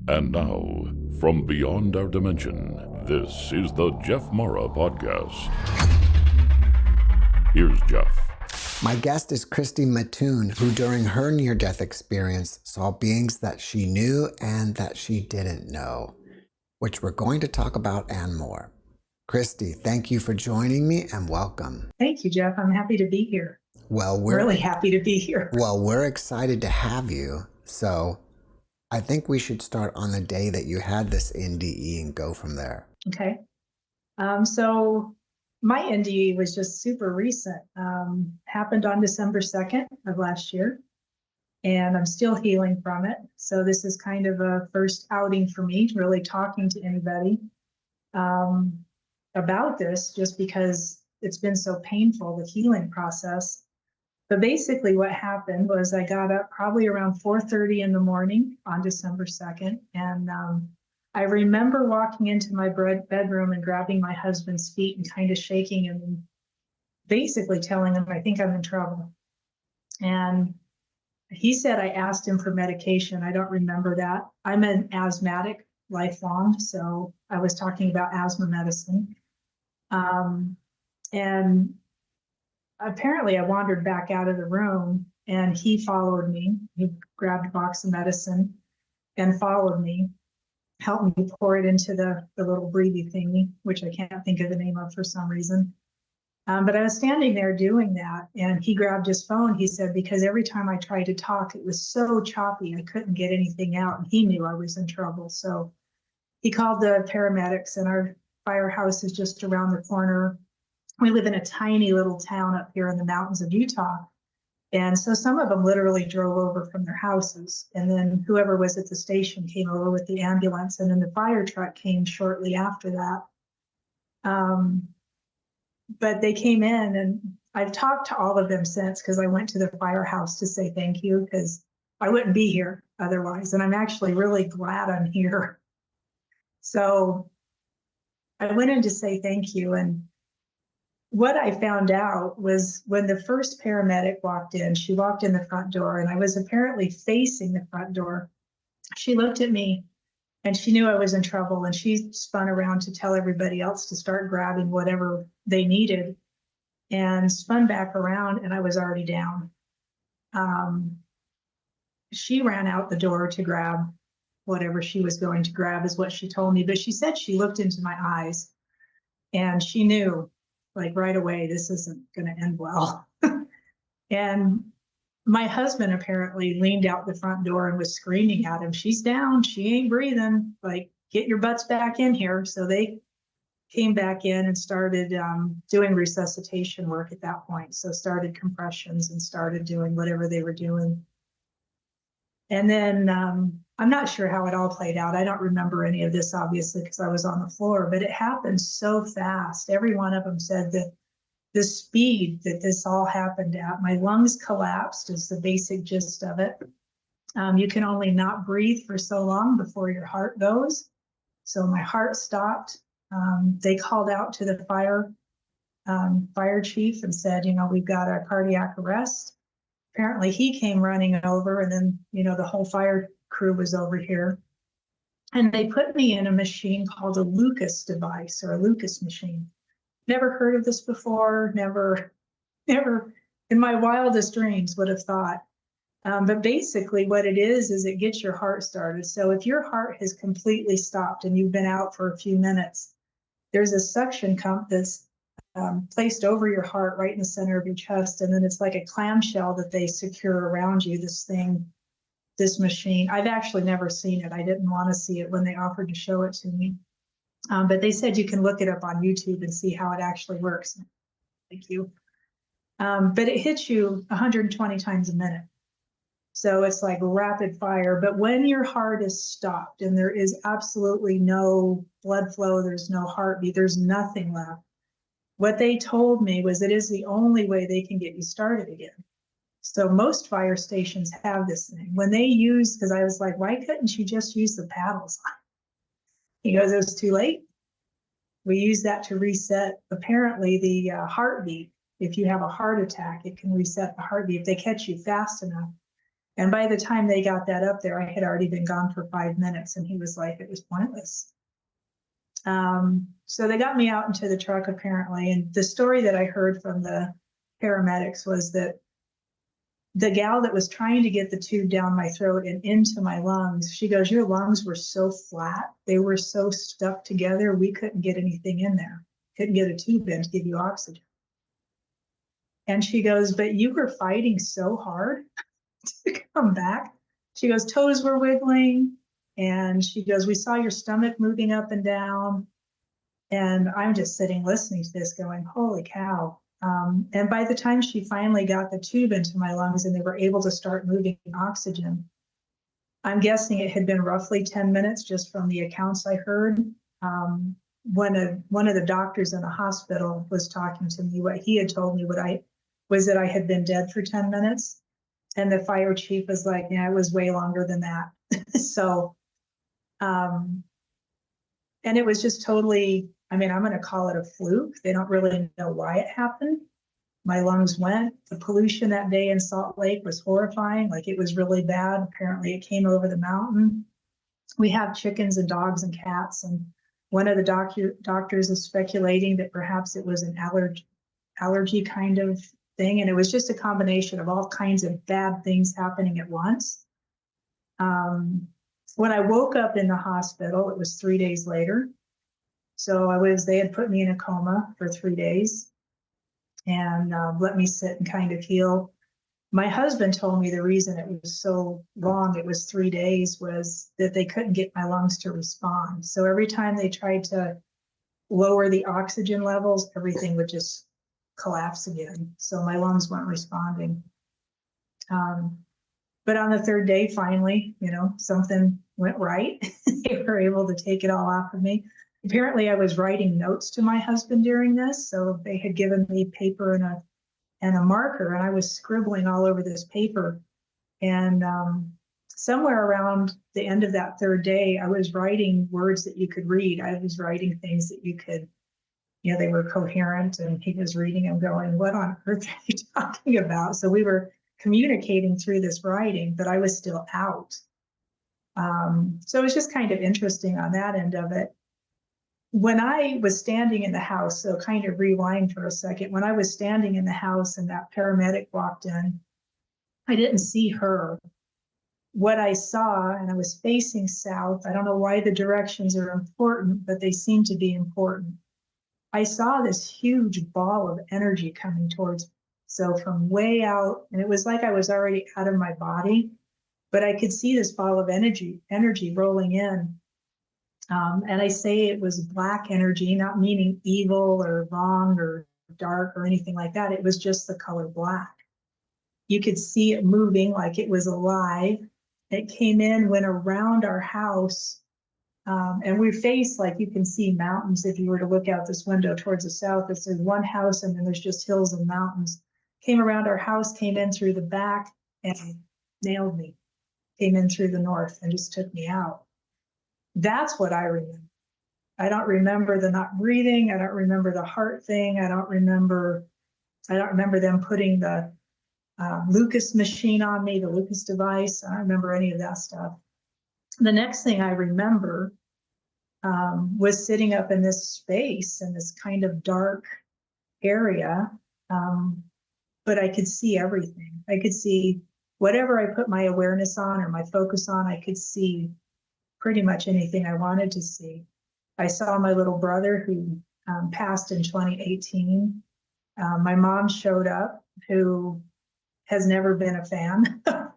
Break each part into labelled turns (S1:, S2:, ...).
S1: And now, from beyond our dimension, this is the JeffMara podcast. Here's Jeff.
S2: My guest is Christy Mattoon, who during her near-death experience saw beings that she knew and that she didn't know, which we're going to talk about and more. Christy, thank you for joining me and welcome.
S3: Thank you, Jeff. I'm happy to be here.
S2: Well, we're
S3: really happy to be here.
S2: Well, we're excited to have you. So I think we should start on the day that you had this NDE and go from there.
S3: Okay. So my NDE was just super recent. Happened on December 2nd of last year, and I'm still healing from it. So this is kind of a first outing for me, really talking to anybody about this, just because it's been so painful, the healing process. But basically what happened was I got up probably around 4:30 in the morning on December 2nd. And I remember walking into my bedroom and grabbing my husband's feet and kind of shaking him and basically telling him, I think I'm in trouble. And he said I asked him for medication. I don't remember that. I'm an asthmatic lifelong, so I was talking about asthma medicine. And apparently I wandered back out of the room and he followed me. He grabbed a box of medicine and followed me, helped me pour it into the little breathy thingy, which I can't think of the name of for some reason. But I was standing there doing that and he grabbed his phone. He said, because every time I tried to talk, it was so choppy, I couldn't get anything out. And he knew I was in trouble. So he called the paramedics, and our firehouse is just around the corner. We live in a tiny little town up here in the mountains of Utah. And so some of them literally drove over from their houses. And then whoever was at the station came over with the ambulance. And then the fire truck came shortly after that. But they came in, and I've talked to all of them since, because I went to the firehouse to say thank you, because I wouldn't be here otherwise. And I'm actually really glad I'm here. So I went in to say thank you. And what I found out was when the first paramedic walked in, she walked in the front door, and I was apparently facing the front door. She looked at me and she knew I was in trouble, and she spun around to tell everybody else to start grabbing whatever they needed, and spun back around, and I was already down. She ran out the door to grab whatever she was going to grab, is what she told me. But she said she looked into my eyes and she knew, like, right away, this isn't going to end well. And my husband apparently leaned out the front door and was screaming at him, she's down, she ain't breathing, like, get your butts back in here. So they came back in and started doing resuscitation work at that point. So started compressions and started doing whatever they were doing. And then I'm not sure how it all played out. I don't remember any of this, obviously, because I was on the floor, but it happened so fast. Every one of them said that the speed that this all happened at, my lungs collapsed is the basic gist of it. You can only not breathe for so long before your heart goes. So my heart stopped. They called out to the fire chief and said, we've got a cardiac arrest. Apparently he came running over, and then, the whole fire crew was over here. And they put me in a machine called a Lucas device, or a Lucas machine. Never heard of this before, never in my wildest dreams would have thought. But basically what it is it gets your heart started. So if your heart has completely stopped and you've been out for a few minutes, there's a suction cup that's placed over your heart right in the center of your chest. And then it's like a clamshell that they secure around you, this machine. I've actually never seen it. I didn't want to see it when they offered to show it to me. But they said you can look it up on YouTube and see how it actually works. Thank you. But it hits you 120 times a minute. So it's like rapid fire. But when your heart is stopped and there is absolutely no blood flow, there's no heartbeat, there's nothing left. What they told me was it is the only way they can get you started again. So most fire stations have this thing. When they use, because I was like, why couldn't you just use the paddles? He goes, it was too late. We use that to reset, apparently, the heartbeat. If you have a heart attack, it can reset the heartbeat if they catch you fast enough. And by the time they got that up there, I had already been gone for 5 minutes, and he was like, it was pointless. So they got me out into the truck apparently. And the story that I heard from the paramedics was that the gal that was trying to get the tube down my throat and into my lungs, she goes, your lungs were so flat. They were so stuck together. We couldn't get anything in there. Couldn't get a tube in to give you oxygen. And she goes, but you were fighting so hard to come back. She goes, toes were wiggling. And she goes, we saw your stomach moving up and down. And I'm just sitting listening to this going, holy cow. And by the time she finally got the tube into my lungs and they were able to start moving oxygen, I'm guessing it had been roughly 10 minutes just from the accounts I heard. One of the doctors in the hospital was talking to me. What he had told me was that I had been dead for 10 minutes. And the fire chief was like, yeah, it was way longer than that. So, and it was just totally, I mean, I'm going to call it a fluke. They don't really know why it happened. My lungs went. The pollution that day in Salt Lake was horrifying. Like, it was really bad. Apparently it came over the mountain. We have chickens and dogs and cats. And one of the doctors is speculating that perhaps it was an allergy kind of thing. And it was just a combination of all kinds of bad things happening at once. When I woke up in the hospital, it was 3 days later. So they had put me in a coma for 3 days and let me sit and kind of heal. My husband told me the reason it was so long, it was 3 days, was that they couldn't get my lungs to respond. So every time they tried to lower the oxygen levels, everything would just collapse again. So my lungs weren't responding. But on the third day, finally, something went right. They were able to take it all off of me. Apparently, I was writing notes to my husband during this. So they had given me paper and a marker, and I was scribbling all over this paper. And somewhere around the end of that third day, I was writing words that you could read. I was writing things that you could, they were coherent, and he was reading them going, what on earth are you talking about? So we were communicating through this writing, but I was still out. So it was just kind of interesting on that end of it. When I was standing in the house, so kind of rewind for a second, when I was standing in the house and that paramedic walked in, I didn't see her. What I saw, and I was facing south, I don't know why the directions are important, but they seem to be important. I saw this huge ball of energy coming towards me. So from way out, and it was like I was already out of my body, but I could see this ball of energy rolling in. And I say it was black energy, not meaning evil or wrong or dark or anything like that. It was just the color black. You could see it moving like it was alive. It came in, went around our house, and we face, like, you can see mountains if you were to look out this window towards the south. There's one house and then there's just hills and mountains. Came around our house, came in through the back and nailed me. Came in through the north and just took me out. That's what I remember. I don't remember the not breathing. I don't remember the heart thing. I don't remember them putting the Lucas machine on me, the Lucas device. I don't remember any of that stuff. The next thing I remember was sitting up in this space in this kind of dark area, but I could see everything. I could see whatever I put my awareness on or my focus on, I could see pretty much anything I wanted to see. I saw my little brother who passed in 2018. My mom showed up, who has never been a fan of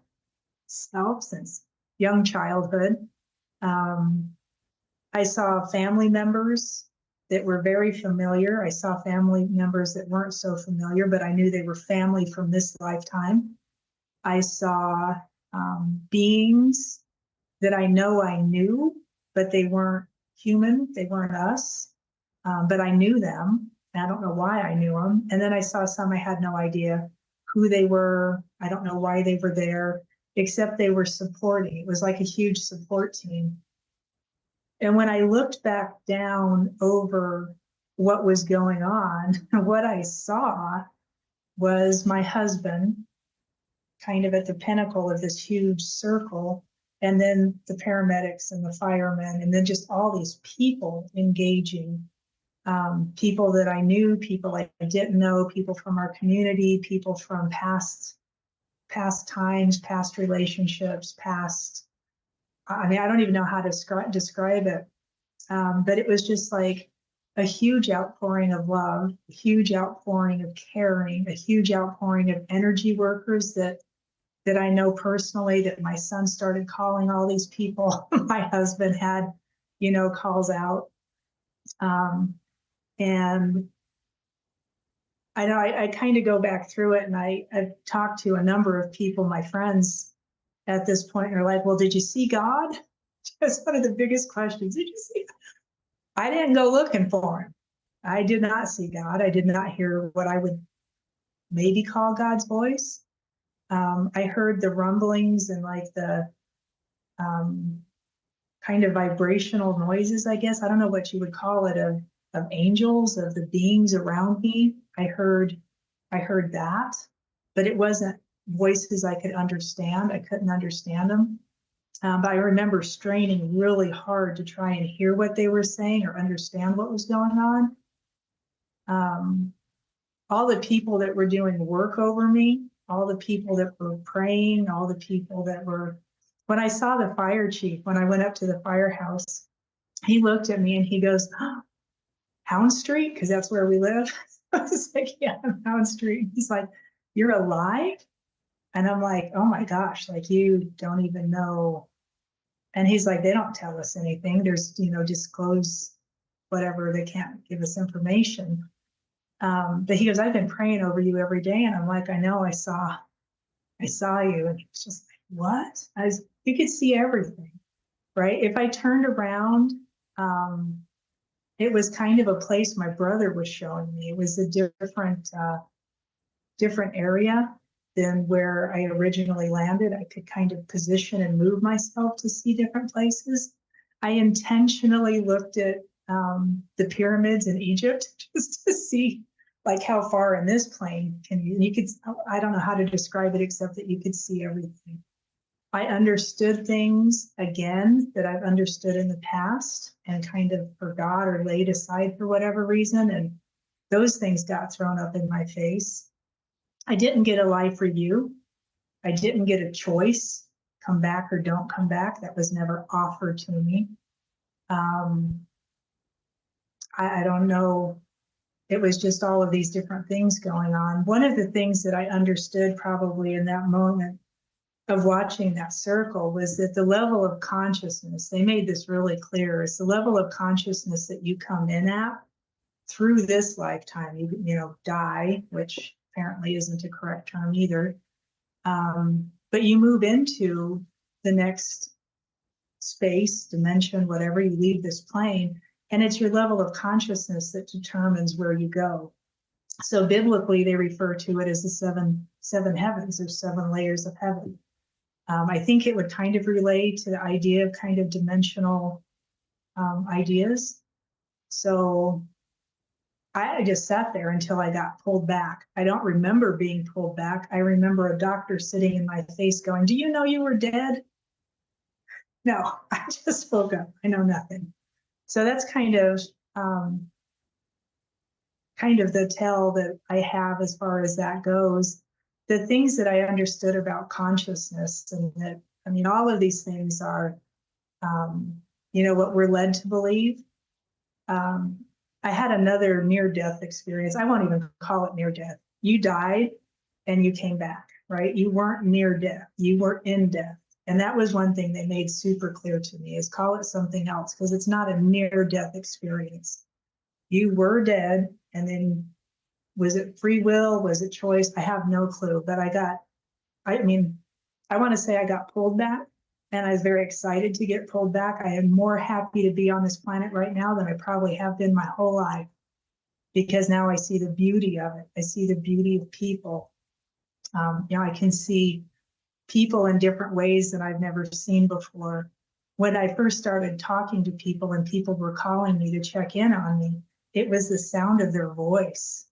S3: self since young childhood. I saw family members that were very familiar. I saw family members that weren't so familiar, but I knew they were family from this lifetime. I saw beings that I know I knew, but they weren't human. They weren't us, but I knew them. I don't know why I knew them. And then I saw some I had no idea who they were. I don't know why they were there, except they were supporting. It was like a huge support team. And when I looked back down over what was going on, what I saw was my husband kind of at the pinnacle of this huge circle, and then the paramedics and the firemen, and then just all these people engaging, people that I knew, people I didn't know, people from our community, people from past times, past relationships, past, I mean, I don't even know how to describe it. But it was just like a huge outpouring of love, a huge outpouring of caring, a huge outpouring of energy workers that I know personally, that my son started calling all these people. My husband had, calls out. And I know I kind of go back through it, and I've talked to a number of people, my friends at this point, and they're like, well, did you see God? That's one of the biggest questions. Did you see God? I didn't go looking for him. I did not see God. I did not hear what I would maybe call God's voice. I heard the rumblings and like the kind of vibrational noises, I guess. I don't know what you would call it, of angels, of the beings around me. I heard that, but it wasn't voices I could understand. I couldn't understand them. But I remember straining really hard to try and hear what they were saying or understand what was going on. All the people that were doing work over me, all the people that were praying, all the people that were, when I saw the fire chief, when I went up to the firehouse, he looked at me and he goes, oh, Hound Street? Because that's where we live. I was like, yeah, Hound Street. He's like, you're alive? And I'm like, oh my gosh, like you don't even know. And he's like, they don't tell us anything. There's, disclose whatever. They can't give us information. But he goes, I've been praying over you every day. And I'm like, I know, I saw you. And it's just like, what? You could see everything, right? If I turned around, it was kind of a place my brother was showing me. It was a different area than where I originally landed. I could kind of position and move myself to see different places. I intentionally looked at the pyramids in Egypt just to see like how far in this plane can you could, I don't know how to describe it except that you could see everything. I understood things again that I've understood in the past and kind of forgot or laid aside for whatever reason. And those things got thrown up in my face. I didn't get a life review. I didn't get a choice, come back or don't come back. That was never offered to me. I don't know. It was just all of these different things going on. One of the things that I understood probably in that moment of watching that circle was that the level of consciousness, they made this really clear, is the level of consciousness that you come in at through this lifetime. You die, which apparently isn't a correct term either. But you move into the next space, dimension, whatever, you leave this plane, and it's your level of consciousness that determines where you go. So biblically, they refer to it as the seven heavens, or 7 layers of heaven. I think it would kind of relate to the idea of kind of dimensional ideas. So I just sat there until I got pulled back. I don't remember being pulled back. I remember a doctor sitting in my face going, do you know you were dead? No, I just spoke up. I know nothing. So that's kind of the tell that I have as far as that goes. The things that I understood about consciousness, and that, I mean, all of these things are, what we're led to believe. I had another near-death experience. I won't even call it near-death. You died and you came back, right? You weren't near death. You were in death. And that was one thing they made super clear to me, is call it something else, because it's not a near-death experience. You were dead, and then was it free will? Was it choice? I have no clue, but I want to say I got pulled back, and I was very excited to get pulled back. I am more happy to be on this planet right now than I probably have been my whole life, because now I see the beauty of it. I see the beauty of people. I can see people in different ways that I've never seen before. When I first started talking to people and people were calling me to check in on me, it was the sound of their voice.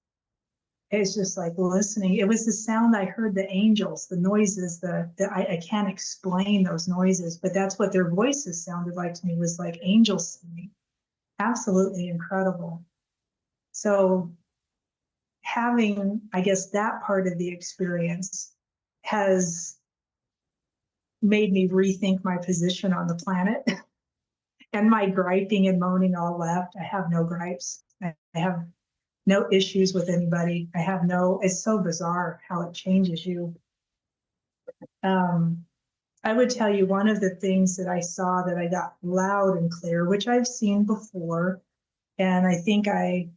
S3: It's just like listening. It was the sound I heard, the angels, the noises, I can't explain those noises, but that's what their voices sounded like to me, was like angels singing. Absolutely incredible. So having, I guess, that part of the experience has made me rethink my position on the planet. And my griping and moaning all left. I have no gripes. I have no issues with anybody. I have no, it's so bizarre how it changes you. I would tell you one of the things that I saw that I got loud and clear, which I've seen before, and I think I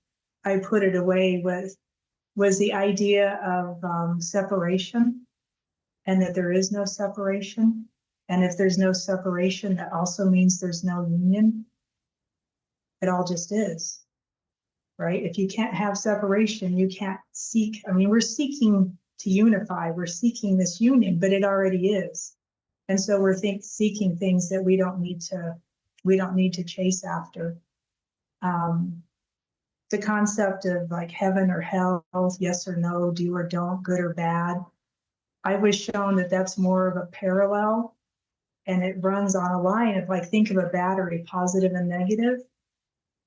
S3: put it away, was the idea of separation, and that there is no separation. And if there's no separation, that also means there's no union. It all just is. Right? If you can't have separation, you can't seek. I mean, we're seeking to unify, we're seeking this union, but it already is. And so we're seeking things that we don't need to chase after. The concept of like heaven or hell, yes or no, do or don't, good or bad. I was shown that that's more of a parallel, and it runs on a line of, like, think of a battery, positive and negative,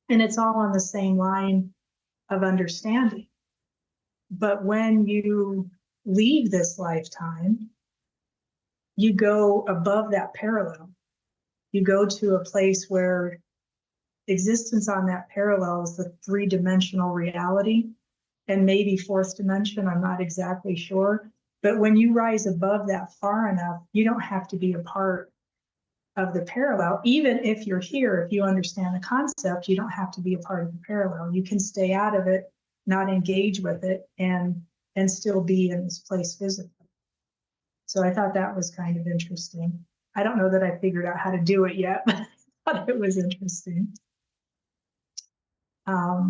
S3: and it's all on the same line of understanding. But when you leave this lifetime, you go above that parallel. You go to a place where existence on that parallel is the three-dimensional reality, and maybe fourth dimension, I'm not exactly sure. But when you rise above that far enough, you don't have to be a part of the parallel. Even if you're here, if you understand the concept, you don't have to be a part of the parallel. You can stay out of it, not engage with it, and still be in this place physically. So I thought that was kind of interesting. I don't know that I figured out how to do it yet, but I thought it was interesting. I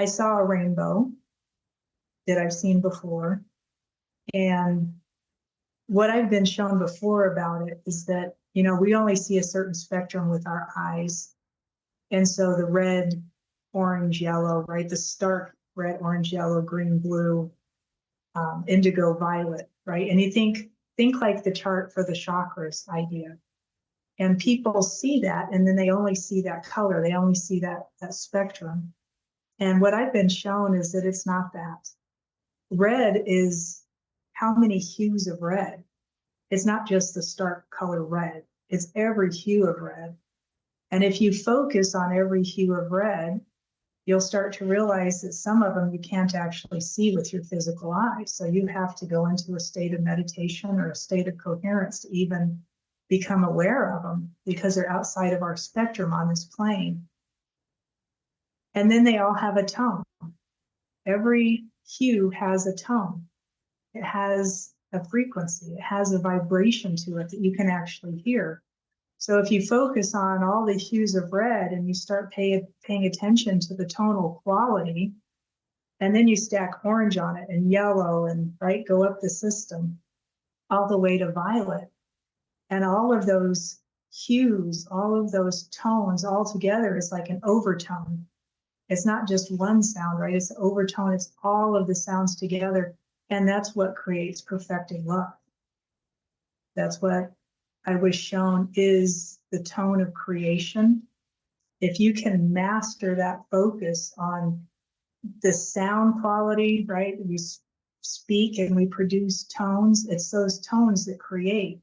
S3: saw a rainbow that I've seen before, and what I've been shown before about it is that, you know, we only see a certain spectrum with our eyes. And so the red, orange, yellow, right? The stark red, orange, yellow, green, blue, indigo, violet, right? And you think like the chart for the chakras idea. And people see that, and then they only see that color. They only see that spectrum. And what I've been shown is that it's not that. Red is how many hues of red. It's not just the stark color red, it's every hue of red. And if you focus on every hue of red, you'll start to realize that some of them you can't actually see with your physical eye. So you have to go into a state of meditation or a state of coherence to even become aware of them, because they're outside of our spectrum on this plane. And then they all have a tone. Every hue has a tone. It has a frequency. It has a vibration to it that you can actually hear. So if you focus on all the hues of red and you start paying attention to the tonal quality, and then you stack orange on it and yellow and right, go up the system all the way to violet. And all of those hues, all of those tones all together is like an overtone. It's not just one sound, right? It's an overtone. It's all of the sounds together. And that's what creates perfected love. That's what I was shown is the tone of creation. If you can master that focus on the sound quality, right? We speak and we produce tones. It's those tones that create.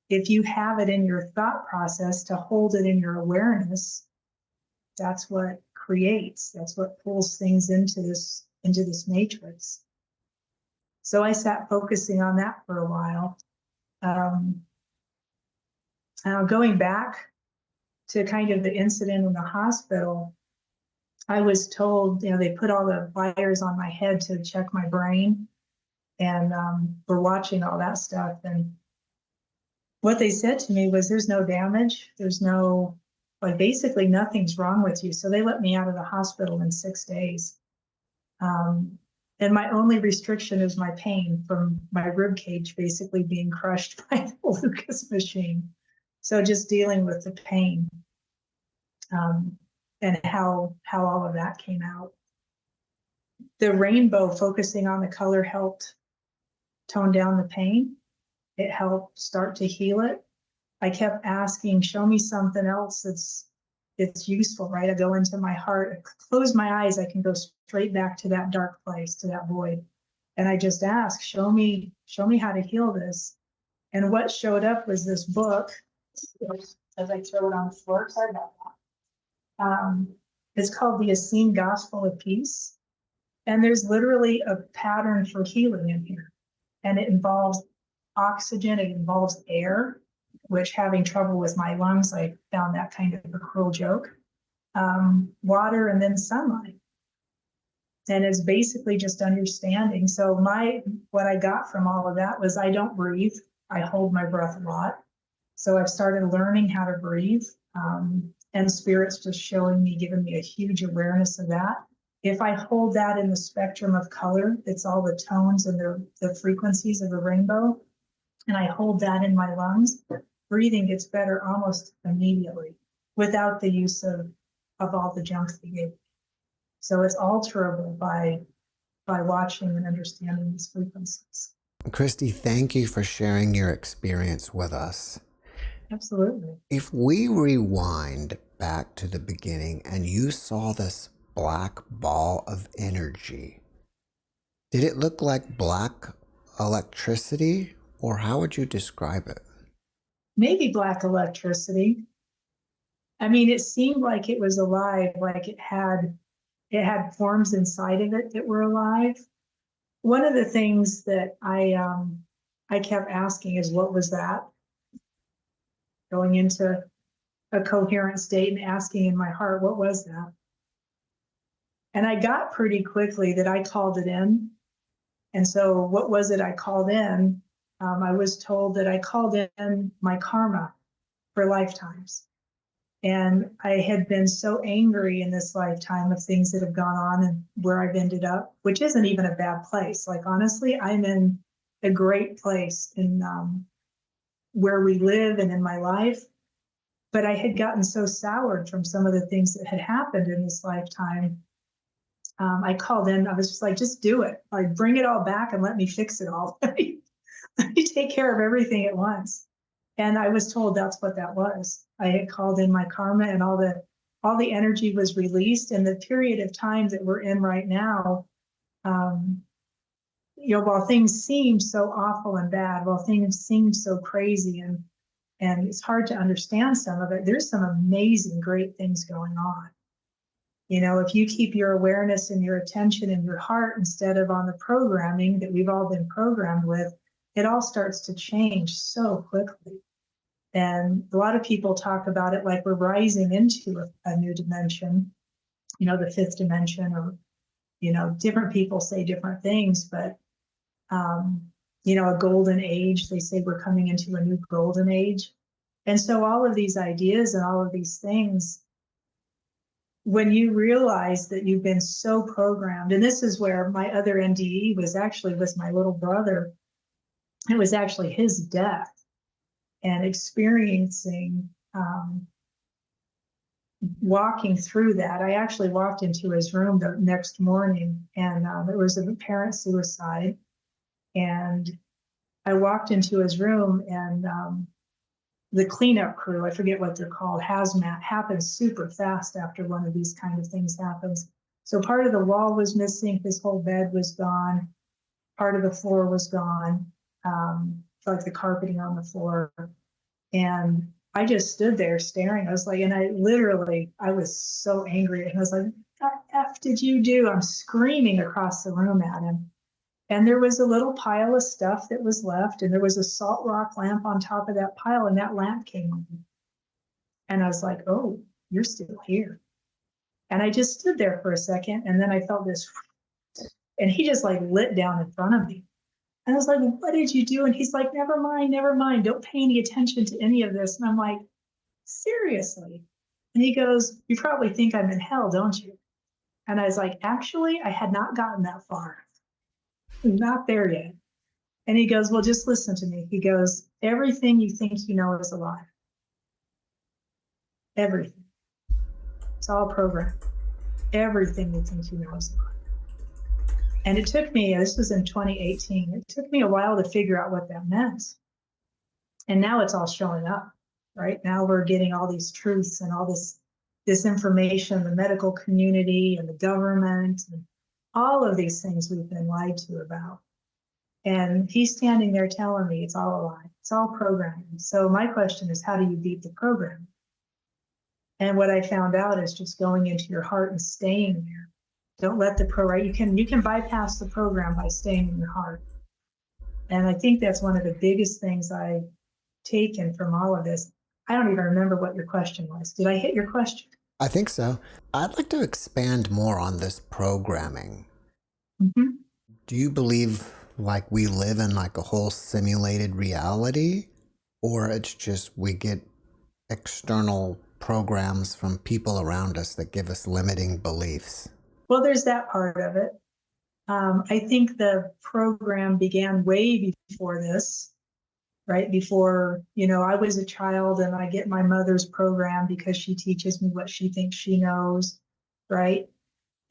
S3: If you have it in your thought process to hold it in your awareness, that's what creates. That's what pulls things into this matrix. So I sat focusing on that for a while. Going back to kind of the incident in the hospital, I was told, you know, they put all the wires on my head to check my brain, and we're watching all that stuff. And what they said to me was, there's no damage. There's no, like, basically nothing's wrong with you. So they let me out of the hospital in 6 days. And my only restriction is my pain from my rib cage basically being crushed by the Lucas machine. So just dealing with the pain, and how all of that came out. the rainbow, focusing on the color, helped tone down the pain. It helped start to heal it. I kept asking, show me something else that's useful, right? I go into my heart, I close my eyes, I can go straight back to that dark place, to that void. And I just asked, show me how to heal this. And what showed up was this book. As I throw it on the floor, sorry about that. It's called The Essene Gospel of Peace. And there's literally a pattern for healing in here. And it involves oxygen, it involves air, which, having trouble with my lungs, I found that kind of a cruel joke. Water, and then sunlight. And it's basically just understanding. So what I got from all of that was, I don't breathe. I hold my breath a lot. So I've started learning how to breathe. And Spirit's just showing me, giving me a huge awareness of that. If I hold that in the spectrum of color, it's all the tones and the frequencies of the rainbow, and I hold that in my lungs, breathing gets better almost immediately without the use of all the junk they gave me. So it's alterable by watching and understanding these frequencies.
S2: Christy, thank you for sharing your experience with us.
S3: Absolutely.
S2: If we rewind back to the beginning and you saw this black ball of energy, did it look like black electricity, or how would you describe it?
S3: Maybe black electricity. I mean, it seemed like it was alive, like it had forms inside of it that were alive. One of the things that I kept asking is, what was that? Going into a coherent state and asking in my heart, what was that? And I got pretty quickly that I called it in. And so what was it I called in? I was told that I called in my karma for lifetimes. And I had been so angry in this lifetime of things that have gone on and where I've ended up, which isn't even a bad place. Like, honestly, I'm in a great place in where we live and in my life. But I had gotten so soured from some of the things that had happened in this lifetime. I called in, I was just like, just do it. Like, bring it all back and let me fix it all. Let me take care of everything at once. And I was told that's what that was. I had called in my karma, and all the energy was released. And the period of time that we're in right now, while things seem so awful and bad, while things seem so crazy and it's hard to understand some of it, there's some amazing, great things going on. If you keep your awareness and your attention and your heart instead of on the programming that we've all been programmed with, it all starts to change so quickly. And a lot of people talk about it like we're rising into a new dimension, the fifth dimension, or, different people say different things, but, a golden age, they say we're coming into a new golden age. And so all of these ideas and all of these things, when you realize that you've been so programmed, and this is where my other NDE was my little brother. It was actually his death, and experiencing, walking through that. I actually walked into his room the next morning, and it was a parent suicide. And I walked into his room, and the cleanup crew, I forget what they're called, hazmat, happens super fast after one of these kind of things happens. So part of the wall was missing, his whole bed was gone, part of the floor was gone, like the carpeting on the floor. And I just stood there staring. I was like, and I was so angry. And I was like, what the F did you do? I'm screaming across the room at him. And there was a little pile of stuff that was left, and there was a salt rock lamp on top of that pile, and that lamp came on. And I was like, oh, you're still here. And I just stood there for a second, and then I felt this, and he just like lit down in front of me. And I was like, what did you do? And he's like, never mind. Don't pay any attention to any of this. And I'm like, seriously? And he goes, you probably think I'm in hell, don't you? And I was like, actually, I had not gotten that far. Not there yet. And he goes, well, just listen to me. He goes, everything you think you know is a lie. Everything. It's all programmed. Everything you think you know is a lie. And it took me, this was in 2018, it took me a while to figure out what that meant. And now it's all showing up, right? Now we're getting all these truths and all this information, the medical community and the government, and all of these things we've been lied to about. And he's standing there telling me it's all a lie. It's all programming. So my question is, how do you beat the program? And what I found out is just going into your heart and staying there. Don't let the program, you can bypass the program by staying in your heart. And I think that's one of the biggest things I've taken from all of this. I don't even remember what your question was. Did I hit your question?
S2: I think so. I'd like to expand more on this programming.
S3: Mm-hmm.
S2: Do you believe like we live in like a whole simulated reality, or it's just we get external programs from people around us that give us limiting beliefs?
S3: Well, there's that part of it. I think the program began way before this, right? Before, I was a child and I get my mother's program because she teaches me what she thinks she knows, right?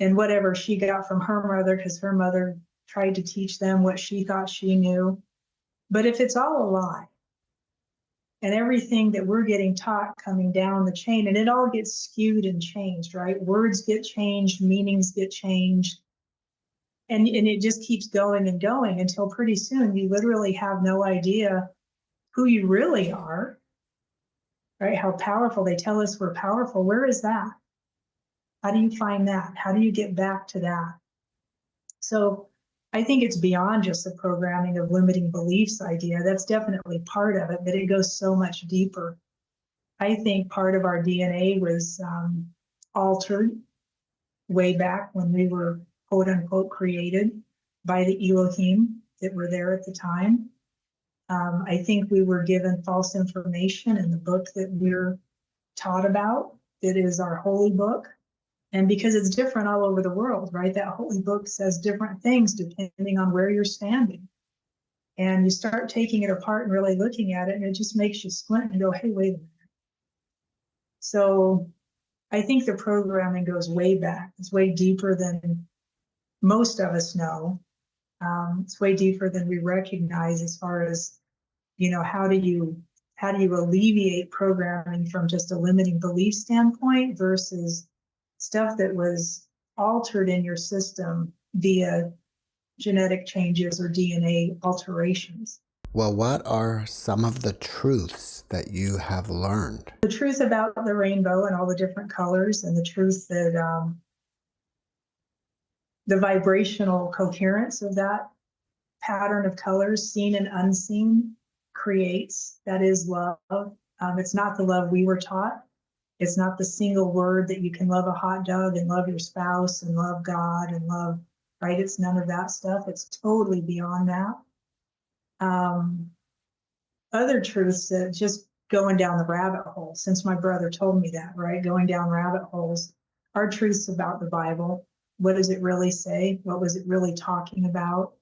S3: And whatever she got from her mother, because her mother tried to teach them what she thought she knew. But if it's all a lie, and everything that we're getting taught coming down the chain, and it all gets skewed and changed, right? Words get changed, meanings get changed. And it just keeps going and going until pretty soon you literally have no idea who you really are, right? How powerful. They tell us we're powerful. Where is that? How do you find that? How do you get back to that? So I think it's beyond just the programming of limiting beliefs idea. That's definitely part of it, but it goes so much deeper. I think part of our DNA was altered way back when we were quote unquote created by the Elohim that were there at the time. I think we were given false information in the book that we're taught about. It is our holy book. And because it's different all over the world, right? That holy book says different things depending on where you're standing. And you start taking it apart and really looking at it, and it just makes you squint and go, hey, wait a minute. So I think the programming goes way back. It's way deeper than most of us know. It's way deeper than we recognize as far as, how do you alleviate programming from just a limiting belief standpoint versus stuff that was altered in your system via genetic changes or DNA alterations.
S2: Well, what are some of the truths that you have learned?
S3: The truth about the rainbow and all the different colors, and the truth that the vibrational coherence of that pattern of colors, seen and unseen, creates, that is love. It's not the love we were taught. It's not the single word that you can love a hot dog and love your spouse and love God and love, right? It's none of that stuff. It's totally beyond that. Other truths that just going down the rabbit hole, since my brother told me that, right? Going down rabbit holes are truths about the Bible. What does it really say? What was it really talking about?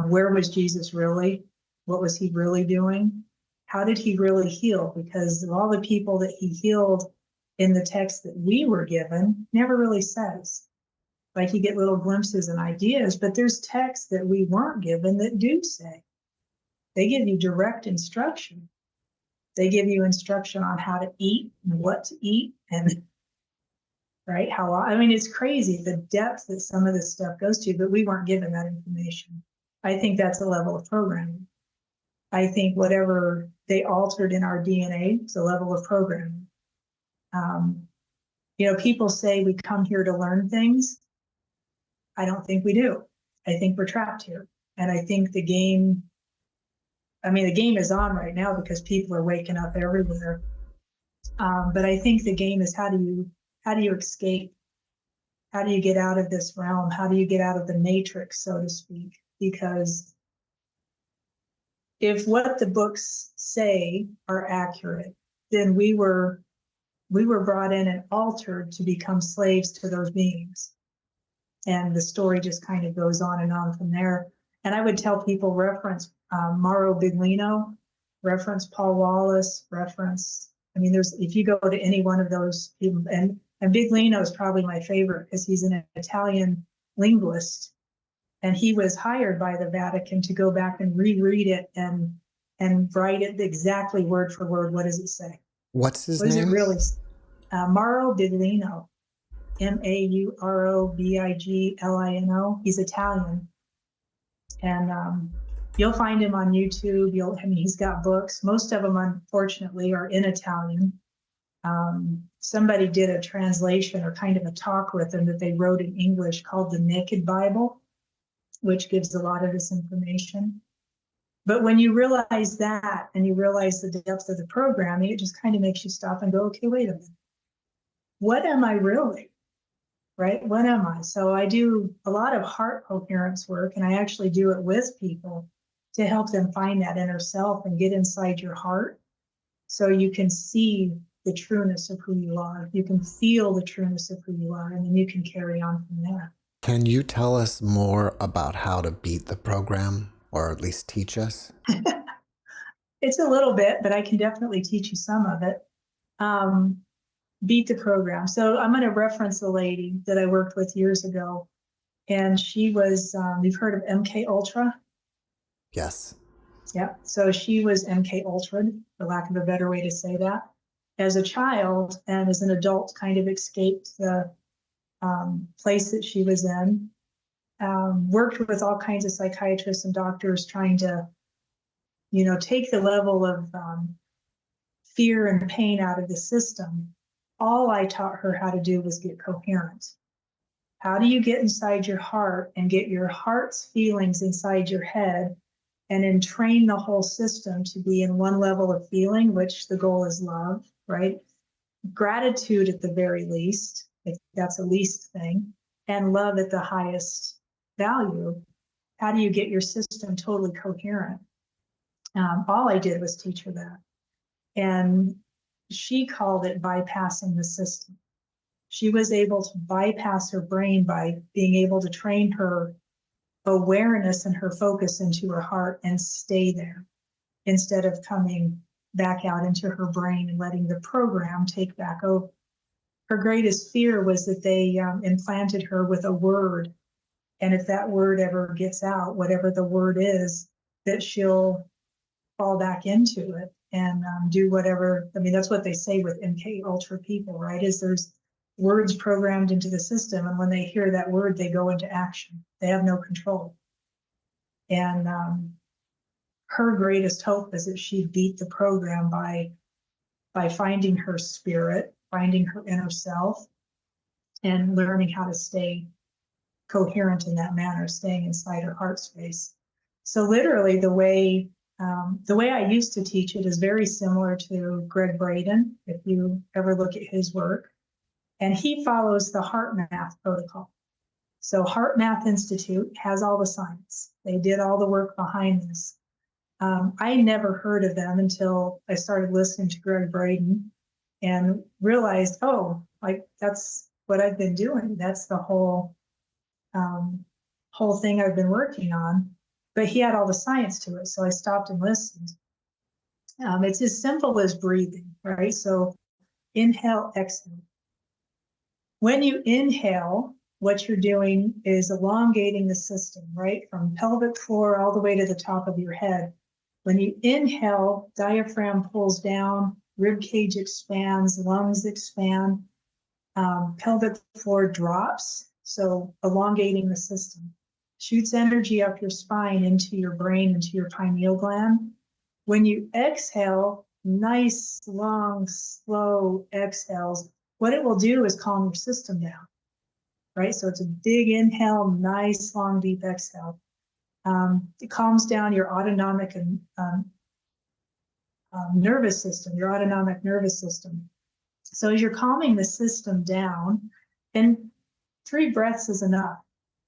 S3: Where was Jesus really? What was he really doing? How did he really heal? Because of all the people that he healed in the text that we were given, never really says. Like you get little glimpses and ideas, but there's texts that we weren't given that do say. They give you direct instruction. They give you instruction on how to eat and what to eat and right, it's crazy the depth that some of this stuff goes to, but we weren't given that information. I think that's a level of programming. I think whatever they altered in our DNA is a level of programming. People say we come here to learn things. I don't think we do. I think we're trapped here. And I think the game is on right now because people are waking up everywhere. But I think the game is how do you escape? How do you get out of this realm? How do you get out of the matrix, so to speak? Because if what the books say are accurate, then we were brought in and altered to become slaves to those beings. And the story just kind of goes on and on from there. And I would tell people reference Mauro Biglino, reference Paul Wallace, if you go to any one of those people, and Biglino is probably my favorite because he's an Italian linguist And he was hired by the Vatican to go back and reread it and write it exactly word for word. What does it say?
S2: What's his
S3: What does it
S2: name?
S3: really say? Mauro Biglino, Maurobiglino. He's Italian. And you'll find him on YouTube. He's got books. Most of them, unfortunately, are in Italian. Somebody did a translation or kind of a talk with him that they wrote in English called the Naked Bible, which gives a lot of this information. But when you realize that and you realize the depth of the programming, it just kind of makes you stop and go, okay, wait a minute. What am I really? Right? What am I? So I do a lot of heart coherence work, and I actually do it with people to help them find that inner self and get inside your heart so you can see the trueness of who you are. You can feel the trueness of who you are, and then you can carry on from there.
S2: Can you tell us more about how to beat the program, or at least teach us?
S3: It's a little bit, but I can definitely teach you some of it. Beat the program. So I'm going to reference a lady that I worked with years ago, and she was, you've heard of MK Ultra?
S2: Yes.
S3: Yeah. So she was MK Ultra, for lack of a better way to say that. As a child and as an adult, kind of escaped the place that she was in. Worked with all kinds of psychiatrists and doctors trying to, take the level of fear and pain out of the system. All I taught her how to do was get coherent. How do you get inside your heart and get your heart's feelings inside your head and then train the whole system to be in one level of feeling, which the goal is love, right? Gratitude at the very least, if that's the least thing, and love at the highest value. How do you get your system totally coherent? All I did was teach her that. And she called it bypassing the system. She was able to bypass her brain by being able to train her awareness and her focus into her heart and stay there instead of coming back out into her brain and letting the program take back over. Her greatest fear was that they implanted her with a word. And if that word ever gets out, whatever the word is, that she'll fall back into it and do whatever. I mean, that's what they say with MK Ultra people, right? Is there's words programmed into the system, and when they hear that word, they go into action. They have no control. And her greatest hope is that she beat the program by finding her spirit, finding her inner self, and learning how to stay coherent in that manner, staying inside her heart space. So literally the way I used to teach it is very similar to Greg Braden, if you ever look at his work. And he follows the Heart Math protocol. So Heart Math Institute has all the science. They did all the work behind this. I never heard of them until I started listening to Greg Braden and realized, oh, like that's what I've been doing. That's the whole thing I've been working on. But he had all the science to it, so I stopped and listened. It's as simple as breathing, right? So inhale, exhale. When you inhale, what you're doing is elongating the system, right? From pelvic floor all the way to the top of your head. When you inhale, diaphragm pulls down, rib cage expands, lungs expand, pelvic floor drops, so elongating the system. Shoots energy up your spine into your brain, into your pineal gland. When you exhale, nice, long, slow exhales, what it will do is calm your system down, right? So it's a big inhale, nice, long, deep exhale. It calms down your autonomic and nervous system, your autonomic nervous system. So as you're calming the system down, and 3 breaths is enough.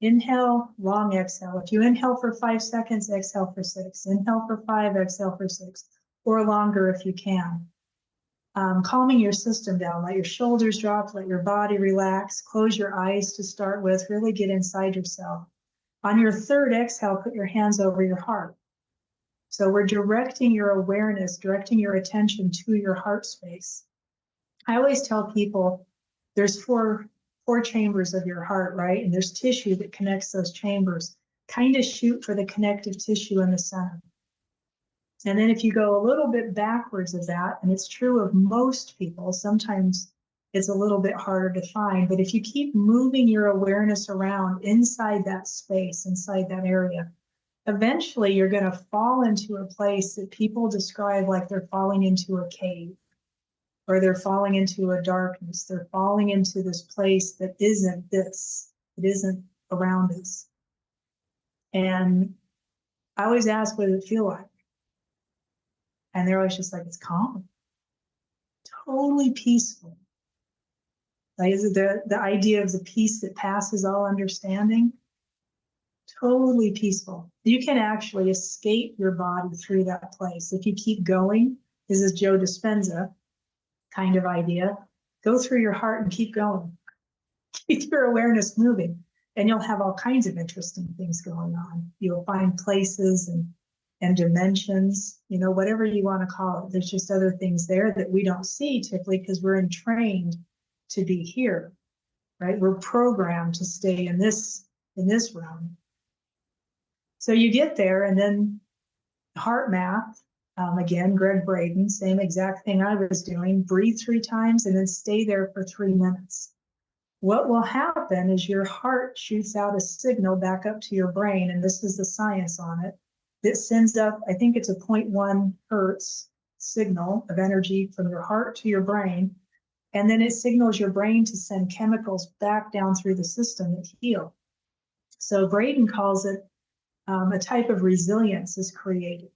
S3: Inhale, long exhale. If you inhale for 5 seconds, exhale for 6. Inhale for 5, exhale for 6, or longer if you can. Calming your system down, let your shoulders drop, let your body relax, close your eyes to start with, really get inside yourself. On your 3rd exhale, put your hands over your heart. So we're directing your awareness, directing your attention to your heart space. I always tell people there's four chambers of your heart, right? And there's tissue that connects those chambers. kind of shoot for the connective tissue in the center. And then if you go a little bit backwards of that, and it's true of most people, sometimes it's a little bit harder to find, but if you keep moving your awareness around inside that space, inside that area, eventually you're going to fall into a place that people describe like they're falling into a cave, or they're falling into a darkness. They're falling into this place that isn't this. It isn't around us. And I always ask, what does it feel like? And they're always just like, it's calm, totally peaceful. Like, is it the idea of the peace that passes all understanding? Totally peaceful. You can actually escape your body through that place. If you keep going, this is Joe Dispenza kind of idea. Go through your heart and keep going. Keep your awareness moving, and you'll have all kinds of interesting things going on. You'll find places and dimensions, whatever you want to call it. There's just other things there that we don't see typically because we're entrained to be here, right? We're programmed to stay in this realm. So you get there, and then heart math, again, Greg Braden, same exact thing I was doing. Breathe 3 times and then stay there for 3 minutes. What will happen is your heart shoots out a signal back up to your brain, and this is the science on it. It sends up, I think it's a 0.1 hertz signal of energy from your heart to your brain, and then it signals your brain to send chemicals back down through the system that heal. So Braden calls it a type of resilience is created.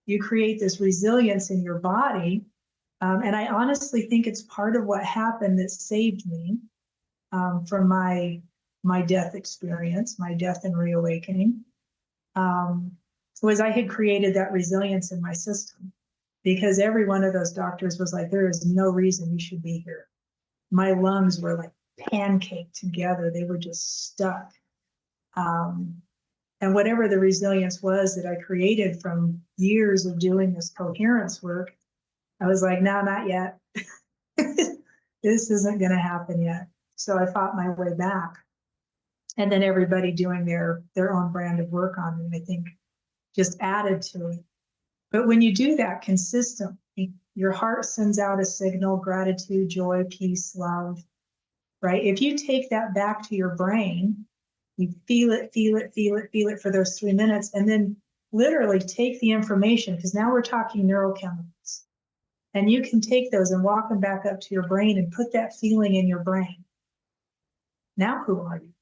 S3: You create this resilience in your body, and I honestly think it's part of what happened that saved me from my death experience, my death and reawakening. Was I had created that resilience in my system, because every one of those doctors was like, there is no reason you should be here. My lungs were like pancaked together. They were just stuck. And whatever the resilience was that I created from years of doing this coherence work, I was like, no, not yet. This isn't going to happen yet. So I fought my way back. And then everybody doing their own brand of work on me, I think, just added to it. But when you do that consistently, your heart sends out a signal: gratitude, joy, peace, love, right? If you take that back to your brain, you feel it for those 3 minutes, and then literally take the information, because now we're talking neurochemicals, and you can take those and walk them back up to your brain and put that feeling in your brain. Now who are you?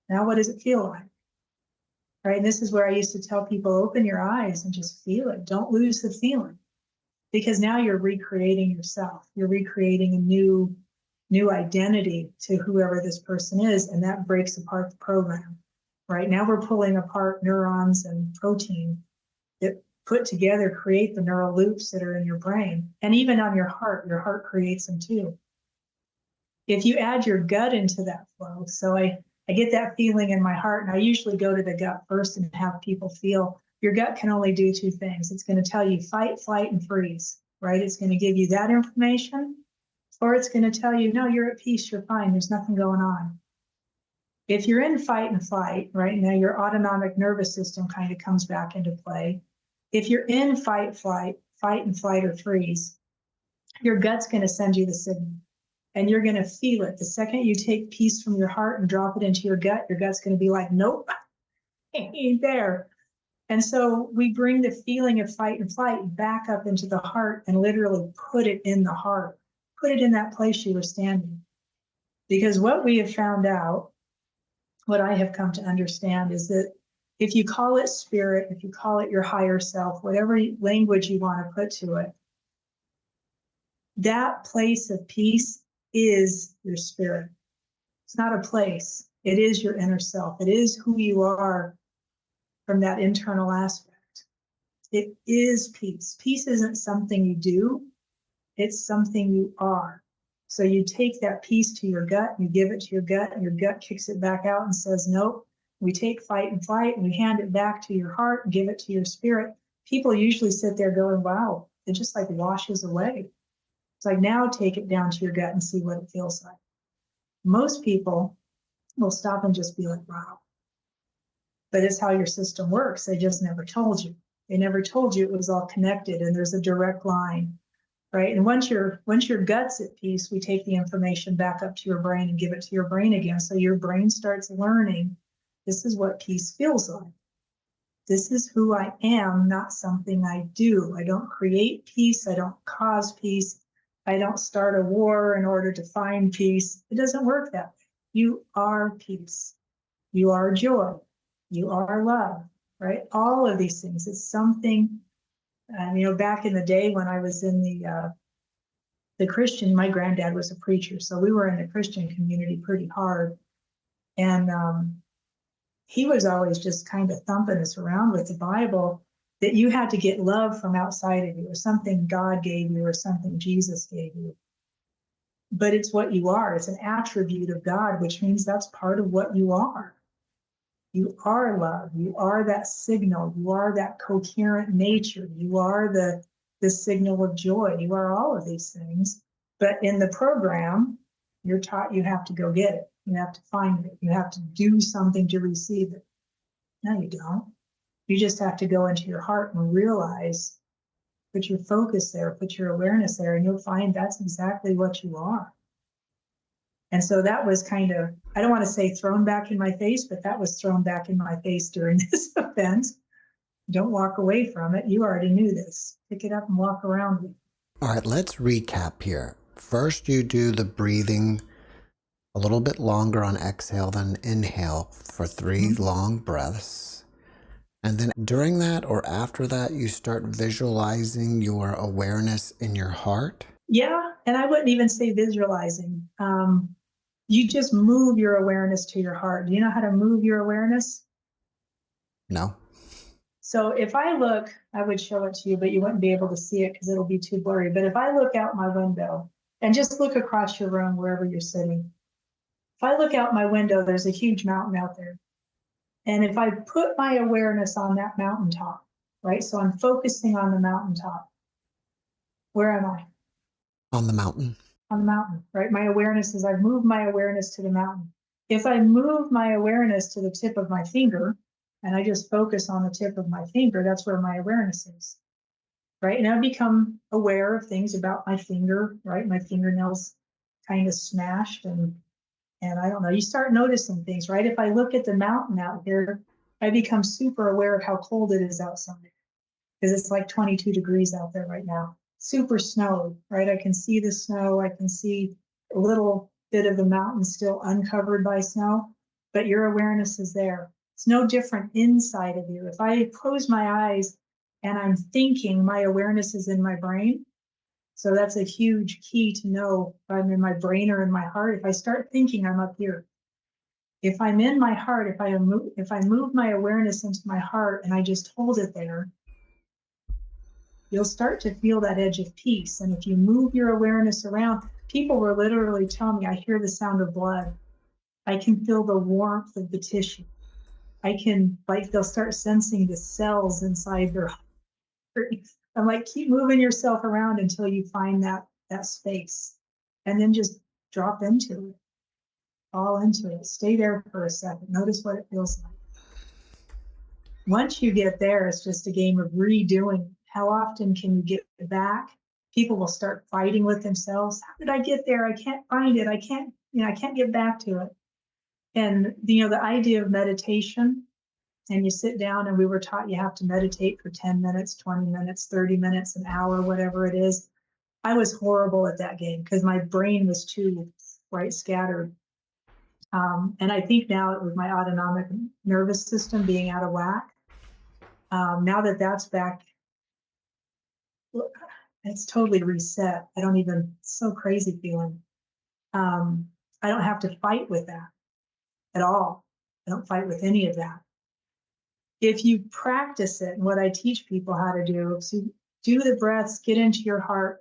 S3: Now what does it feel like? Right? And this is where I used to tell people, open your eyes and just feel it. Don't lose the feeling, because now you're recreating yourself. You're recreating a new identity to whoever this person is, and that breaks apart the program. Right now we're pulling apart neurons and protein that put together create the neural loops that are in your brain, and even on your heart creates them too. If you add your gut into that flow, so I get that feeling in my heart, and I usually go to the gut first and have people feel. Your gut can only do 2 things. It's going to tell you fight, flight, and freeze, right? It's going to give you that information, or it's going to tell you, no, you're at peace, you're fine, there's nothing going on. If you're in fight and flight, right, now your autonomic nervous system kind of comes back into play. If you're in fight and flight or freeze, your gut's going to send you the signal, and you're going to feel it. The second you take peace from your heart and drop it into your gut's going to be like, nope, it ain't there. And so we bring the feeling of fight and flight back up into the heart and literally put it in the heart. Put it in that place you were standing. Because what we have found out, what I have come to understand, is that if you call it spirit, if you call it your higher self, whatever language you want to put to it, that place of peace is your spirit. It's not a place. It is your inner self. It is who you are from that internal aspect. It is peace. Peace isn't something you do. It's something you are. So you take that peace to your gut, and you give it to your gut, and your gut kicks it back out and says, nope. We take fight and flight and we hand it back to your heart and give it to your spirit. People usually sit there going, wow, it just like washes away. It's like, now take it down to your gut and see what it feels like. Most people will stop and just be like, wow, but it's how your system works. They just never told you. They never told you it was all connected and there's a direct line, right? And once your gut's at peace, we take the information back up to your brain and give it to your brain again. So your brain starts learning, this is what peace feels like. This is who I am, not something I do. I don't create peace. I don't cause peace. I don't start a war in order to find peace. It doesn't work that way. You are peace. You are joy. You are love, right? All of these things. It's something, back in the day when I was in the Christian, my granddad was a preacher. So we were in the Christian community pretty hard. And he was always just kind of thumping us around with the Bible that you had to get love from outside of you, or something God gave you, or something Jesus gave you. But it's what you are. It's an attribute of God, which means that's part of what you are. You are love. You are that signal. You are that coherent nature. You are the signal of joy. You are all of these things. But in the program, you're taught you have to go get it. You have to find it. You have to do something to receive it. No, you don't. You just have to go into your heart and realize, put your focus there, put your awareness there, and you'll find that's exactly what you are. And so that was kind of, I don't want to say thrown back in my face, but that was thrown back in my face during this event. Don't walk away from it. You already knew this. Pick it up and walk around with it.
S2: All right, let's recap here. First, you do the breathing a little bit longer on exhale than inhale for 3 long breaths. And then during that or after that, you start visualizing your awareness in your heart.
S3: Yeah, and I wouldn't even say visualizing. You just move your awareness to your heart. Do you know how to move your awareness?
S2: No.
S3: So if I look, I would show it to you, but you wouldn't be able to see it because it'll be too blurry. But if I look out my window and just look across your room, wherever you're sitting, if I look out my window, there's a huge mountain out there. And if I put my awareness on that mountaintop, right? So I'm focusing on the mountaintop. Where am I?
S2: On the mountain.
S3: On the mountain, right? My awareness is, I've moved my awareness to the mountain. If I move my awareness to the tip of my finger, and I just focus on the tip of my finger, that's where my awareness is, right? And I become aware of things about my finger, right? My fingernails kind of smashed, and I don't know, you start noticing things, right? If I look at the mountain out here, I become super aware of how cold it is outside, because it's like 22 degrees out there right now. Super snowy, right? I can see the snow. I can see a little bit of the mountain still uncovered by snow, but your awareness is there. It's no different inside of you. If I close my eyes and I'm thinking, my awareness is in my brain. So that's a huge key to know if I'm in my brain or in my heart. If I start thinking, I'm up here. If I'm in my heart, if I move my awareness into my heart and I just hold it there, you'll start to feel that edge of peace. And if you move your awareness around, people were literally telling me, I hear the sound of blood. I can feel the warmth of the tissue. I can, like, they'll start sensing the cells inside their heart. I'm like, keep moving yourself around until you find that space. And then just drop into it, fall into it. Stay there for a second. Notice what it feels like. Once you get there, it's just a game of redoing. How often can you get back? People will start fighting with themselves. How did I get there? I can't find it. I can't get back to it. And the idea of meditation, and you sit down, and we were taught you have to meditate for 10 minutes, 20 minutes, 30 minutes, an hour, whatever it is. I was horrible at that game because my brain was too scattered. And I think now it was my autonomic nervous system being out of whack. Now that that's back, it's totally reset. It's so crazy feeling. I don't have to fight with that at all. I don't fight with any of that. If you practice it, and what I teach people how to do, so do the breaths, get into your heart.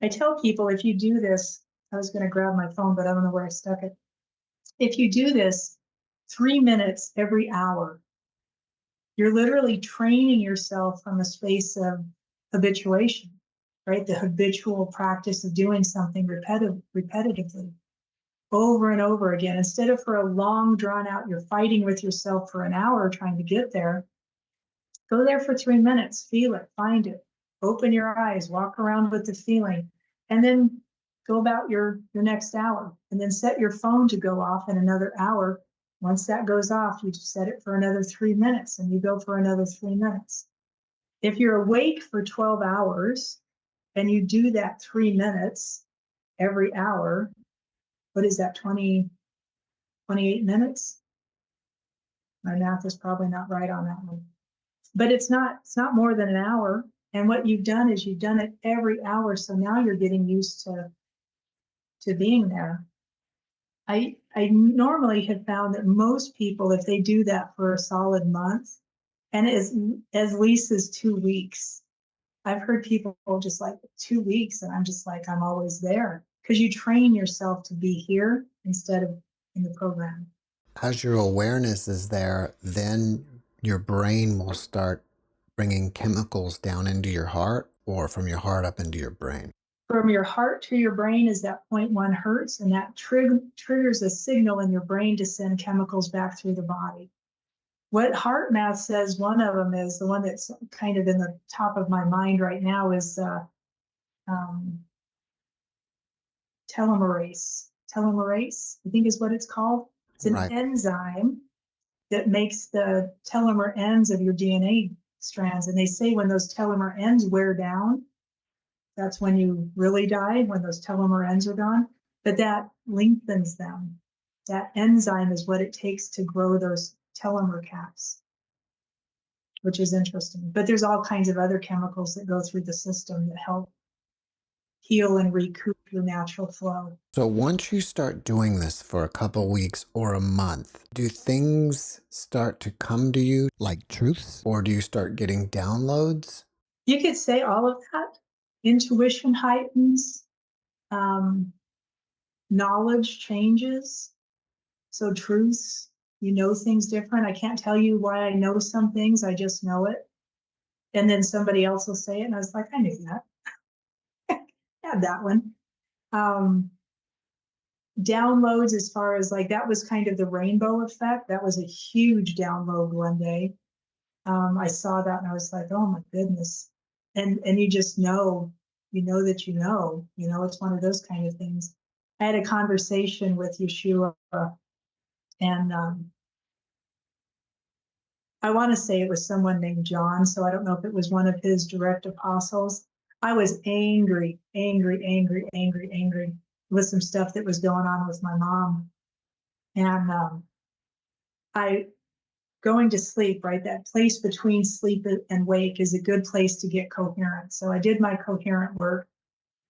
S3: I tell people, if you do this, I was going to grab my phone, but I don't know where I stuck it. If you do this 3 minutes every hour, you're literally training yourself from a space of habituation, right? The habitual practice of doing something repetitively. over and over again. Instead of for a long drawn out, you're fighting with yourself for an hour trying to get there. Go there for 3 minutes, feel it, find it, open your eyes, walk around with the feeling, and then go about your next hour. And then set your phone to go off in another hour. Once that goes off, you just set it for another 3 minutes and you go for another 3 minutes. If you're awake for 12 hours and you do that 3 minutes every hour, what is that, 28 minutes? My math is probably not right on that one. But it's not more than an hour. And what you've done is you've done it every hour. So now you're getting used to being there. I normally have found that most people, if they do that for a solid month, and as least as 2 weeks, I've heard people just like 2 weeks, and I'm just like, I'm always there, because you train yourself to be here instead of in the program.
S2: As your awareness is there, then your brain will start bringing chemicals down into your heart, or from your heart up into your brain.
S3: From your heart to your brain is that 0.1 hertz, and that triggers a signal in your brain to send chemicals back through the body. What heart math says, one of them is the one that's kind of in the top of my mind right now, is telomerase. Telomerase, I think is what it's called. It's an
S2: Right.
S3: enzyme that makes the telomere ends of your DNA strands. And they say when those telomere ends wear down, that's when you really die, when those telomere ends are gone. But that lengthens them. That enzyme is what it takes to grow those telomere caps, which is interesting. But there's all kinds of other chemicals that go through the system that help heal and recoup your natural flow.
S2: So once you start doing this for a couple weeks or a month, do things start to come to you like truths, or do you start getting downloads?
S3: You could say all of that. Intuition heightens, knowledge changes. So truths, you know things different. I can't tell you why I know some things, I just know it. And then somebody else will say it, and I was like, I knew that. Had that one. Downloads, as far as like, that was kind of the rainbow effect. That was a huge download one day. I saw that and I was like, oh my goodness. And you just know, that it's one of those kind of things. I had a conversation with Yeshua, and I want to say it was someone named John, so I don't know if it was one of his direct apostles. I was angry with some stuff that was going on with my mom. And I going to sleep, right? That place between sleep and wake is a good place to get coherent. So I did my coherent work.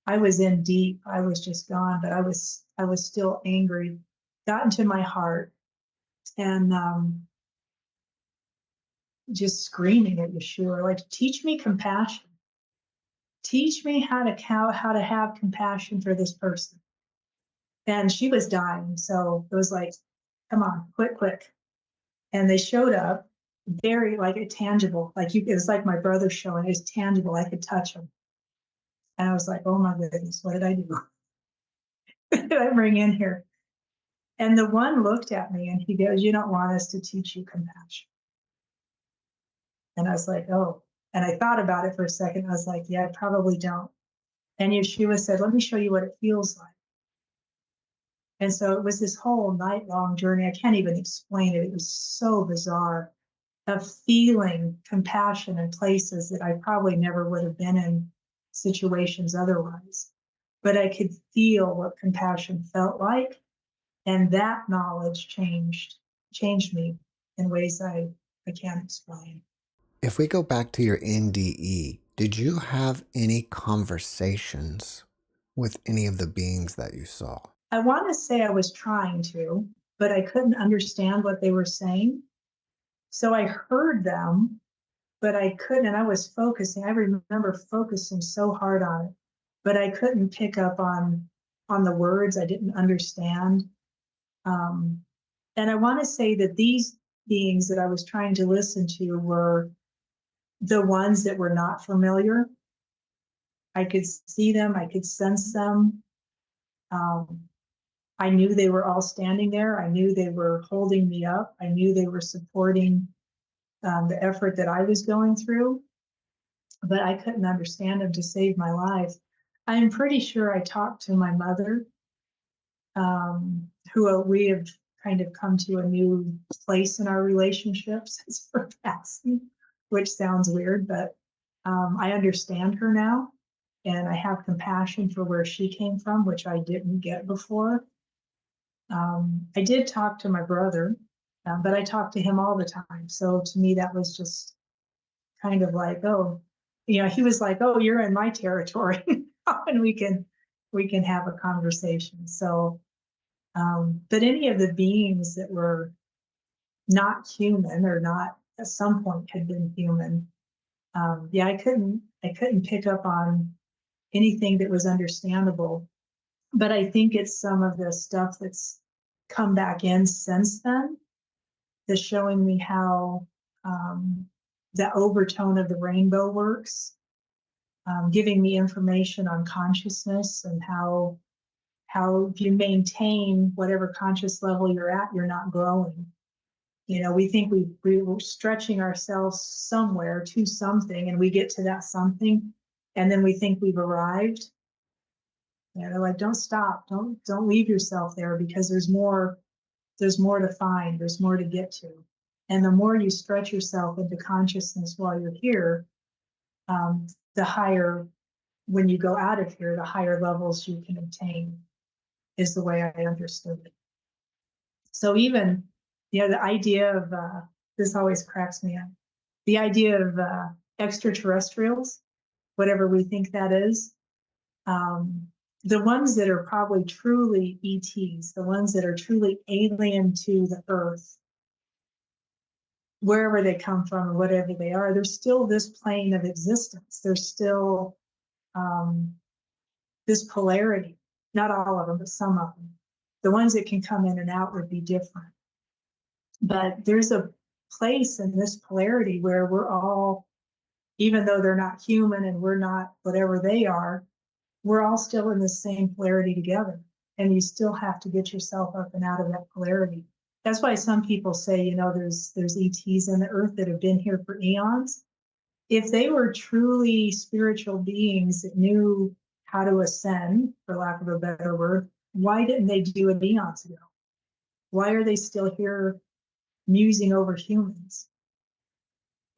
S3: I was in deep. I was just gone, but I was still angry. Got into my heart, and just screaming at Yeshua, like, teach me compassion. Teach me how to have compassion for this person. And she was dying, so it was like, come on, quick. And they showed up, very like a tangible, like it was like my brother showing, it was tangible, I could touch him. And I was like, oh my goodness, what did I do? What did I bring in here? And the one looked at me and he goes, you don't want us to teach you compassion. And I was like, oh. And I thought about it for a second. I was like, yeah, I probably don't. And Yeshua said, let me show you what it feels like. And so it was this whole night-long journey. I can't even explain it. It was so bizarre, of feeling compassion in places that I probably never would have been in situations otherwise. But I could feel what compassion felt like. And that knowledge changed me in ways I can't explain.
S2: If we go back to your NDE, did you have any conversations with any of the beings that you saw?
S3: I want to say I was trying to, but I couldn't understand what they were saying. So I heard them, but I couldn't, and I was focusing. I remember focusing so hard on it, but I couldn't pick up on the words. I didn't understand. And I want to say that these beings that I was trying to listen to were the ones that were not familiar. I could see them, I could sense them. I knew they were all standing there. I knew they were holding me up. I knew they were supporting the effort that I was going through, but I couldn't understand them to save my life. I'm pretty sure I talked to my mother, who we have kind of come to a new place in our relationship since her passing, which sounds weird, but I understand her now, and I have compassion for where she came from, which I didn't get before. I did talk to my brother, but I talked to him all the time. So to me, that was just kind of like, oh, he was like, oh, you're in my territory, and we can have a conversation. So, but any of the beings that were not human or not at some point had been human, yeah, I couldn't pick up on anything that was understandable. But I think it's some of the stuff that's come back in since then that's showing me how the overtone of the rainbow works, giving me information on consciousness and how if you maintain whatever conscious level you're at, you're not growing. We think we were stretching ourselves somewhere to something, and we get to that something, and then we think we've arrived. They're like, don't stop, don't leave yourself there, because there's more to find, there's more to get to. And the more you stretch yourself into consciousness while you're here, the higher, when you go out of here, the higher levels you can obtain, is the way I understood it. So even, the idea of, this always cracks me up, the idea of extraterrestrials, whatever we think that is, the ones that are probably truly ETs, the ones that are truly alien to the earth, wherever they come from or whatever they are, there's still this plane of existence. There's still this polarity. Not all of them, but some of them. The ones that can come in and out would be different. But there's a place in this polarity where we're all, even though they're not human and we're not whatever they are, we're all still in the same polarity together. And you still have to get yourself up and out of that polarity. That's why some people say, there's ETs in the earth that have been here for eons. If they were truly spiritual beings that knew how to ascend, for lack of a better word, why didn't they do it eons ago? Why are they still here musing over humans,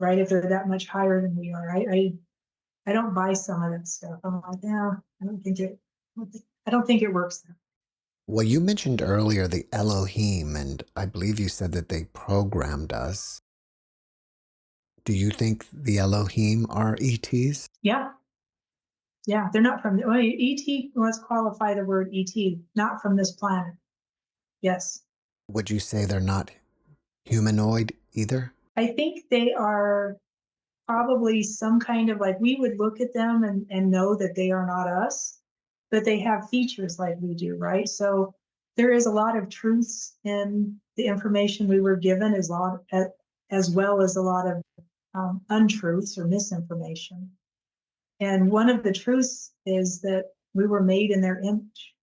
S3: right? If they're that much higher than we are. I don't buy some of that stuff. I'm like, yeah, I don't think it works there.
S2: Well, you mentioned earlier the Elohim, and I believe you said that they programmed us. Do you think the Elohim are ETs?
S3: Yeah. Yeah, they're not from ET. Let's qualify the word ET, not from this planet. Yes.
S2: Would you say they're not humanoid either?
S3: I think they are probably some kind of, like, we would look at them and know that they are not us, but they have features like we do, right? So there is a lot of truths in the information we were given, as well as a lot of untruths or misinformation. And one of the truths is that we were made in their image.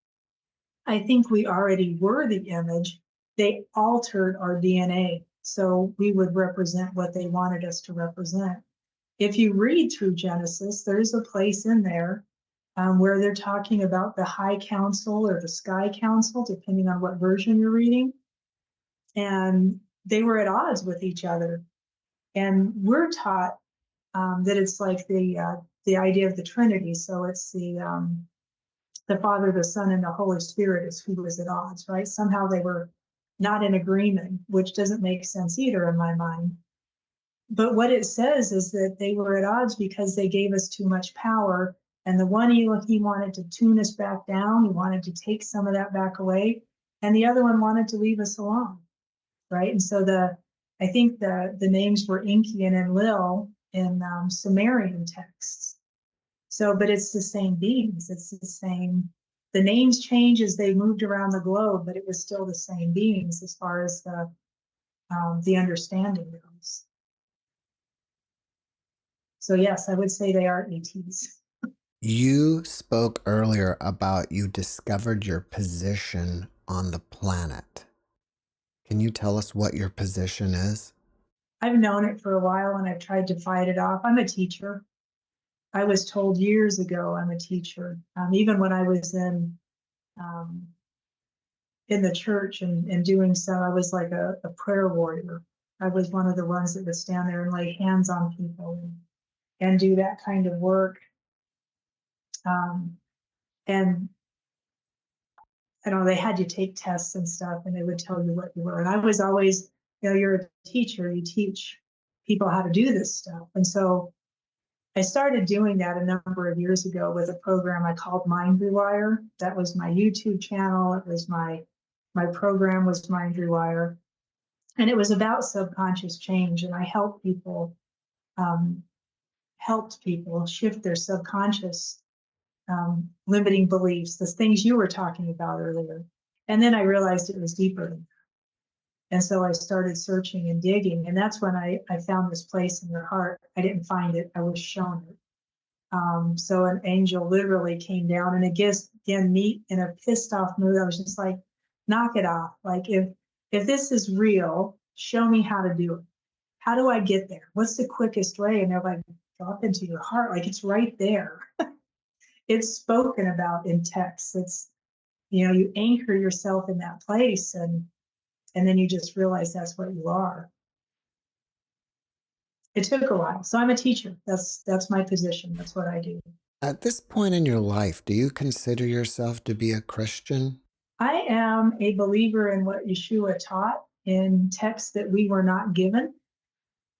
S3: I think we already were the image. They altered our DNA so we would represent what they wanted us to represent. If you read through Genesis, there's a place in there where they're talking about the High Council or the Sky Council, depending on what version you're reading. And they were at odds with each other. And we're taught that it's like the idea of the Trinity. So it's the Father, the Son, and the Holy Spirit is who was at odds, right? Somehow they were not in agreement, which doesn't make sense either in my mind. But what it says is that they were at odds because they gave us too much power. And the one Elohim wanted to tune us back down. He wanted to take some of that back away. And the other one wanted to leave us alone, right? And so I think the names were Enki and Enlil in Sumerian texts. So, but it's the same beings. It's the same. The names change as they moved around the globe, but it was still the same beings as far as the understanding goes. So yes, I would say they are ETs.
S2: You spoke earlier about you discovered your position on the planet. Can you tell us what your position is?
S3: I've known it for a while and I've tried to fight it off. I'm a teacher. I was told years ago I'm a teacher. Even when I was um, in the church and doing so, I was like a prayer warrior. I was one of the ones that would stand there and lay hands on people and do that kind of work. And I don't know, they had you take tests and stuff and they would tell you what you were. And I was always, you're a teacher, you teach people how to do this stuff. And so I started doing that a number of years ago with a program I called Mind Rewire. That was my YouTube channel. It was my program was Mind Rewire. And it was about subconscious change. And I helped people shift their subconscious limiting beliefs, the things you were talking about earlier. And then I realized it was deeper than that. And so I started searching and digging. And that's when I found this place in your heart. I didn't find it, I was shown it. So an angel literally came down, and again, me in a pissed off mood. I was just like, knock it off. Like, if this is real, show me how to do it. How do I get there? What's the quickest way? And they're like, drop into your heart. Like, it's right there. It's spoken about in text. It's, you anchor yourself in that place, and then you just realize that's what you are. It took a while. So I'm a teacher. That's my position. That's what I do.
S2: At this point in your life, do you consider yourself to be a Christian?
S3: I am a believer in what Yeshua taught in texts that we were not given.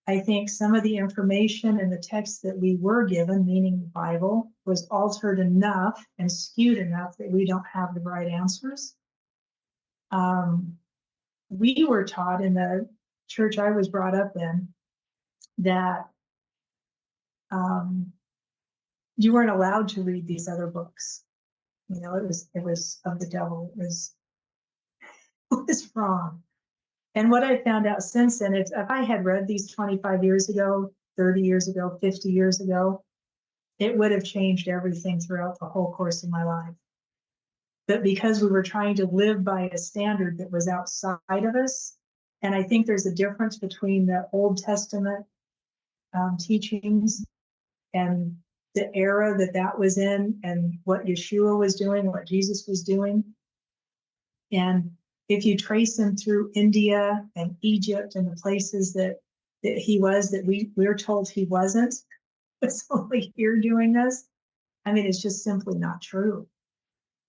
S3: I think some of the information in the text that we were given, meaning the Bible, was altered enough and skewed enough that we don't have the right answers. We were taught in the church I was brought up in that you weren't allowed to read these other books. It was of the devil. It was wrong. And what I found out since then, if I had read these 25 years ago, 30 years ago, 50 years ago, it would have changed everything throughout the whole course of my life. But because we were trying to live by a standard that was outside of us, and I think there's a difference between the Old Testament teachings and the era that was in, and what Yeshua was doing, what Jesus was doing. And if you trace him through India and Egypt and the places that he was, that we're told he wasn't, was only here doing this, I mean, it's just simply not true,